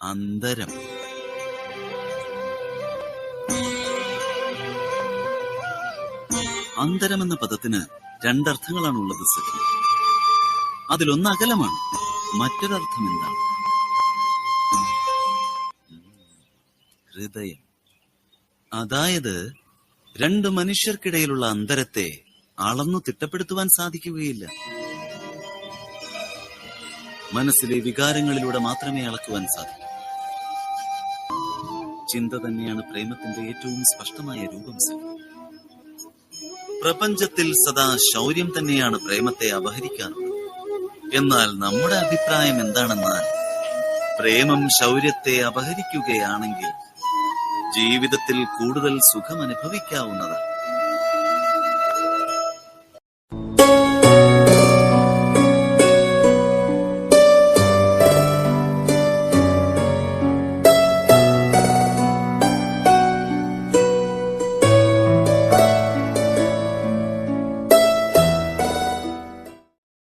അന്തരം. അന്തരം എന്ന പദത്തിന് രണ്ടർത്ഥങ്ങളാണുള്ളത് സഖി. അതിലൊന്ന് അകലമാണ്, മറ്റൊരർത്ഥം എന്താണ്? ഹൃദയം. അതായത് രണ്ട് മനുഷ്യർക്കിടയിലുള്ള അന്തരത്തെ അളന്നു തിട്ടപ്പെടുത്തുവാൻ സാധിക്കുകയില്ല. മനസ്സിലെ വികാരങ്ങളിലൂടെ മാത്രമേ അളക്കുവാൻ സാധിക്കൂ. ചിന്ത തന്നെയാണ് പ്രേമത്തിന്റെ ഏറ്റവും സ്പഷ്ടമായ രൂപം. പ്രപഞ്ചത്തിൽ സദാ ശൗര്യം തന്നെയാണ് പ്രേമത്തെ അപഹരിക്കാറുള്ളത്. എന്നാൽ നമ്മുടെ അഭിപ്രായം എന്താണെന്നാൽ, പ്രേമം ശൗര്യത്തെ അപഹരിക്കുകയാണെങ്കിൽ ജീവിതത്തിൽ കൂടുതൽ സുഖം അനുഭവിക്കാവുന്നതാണ്.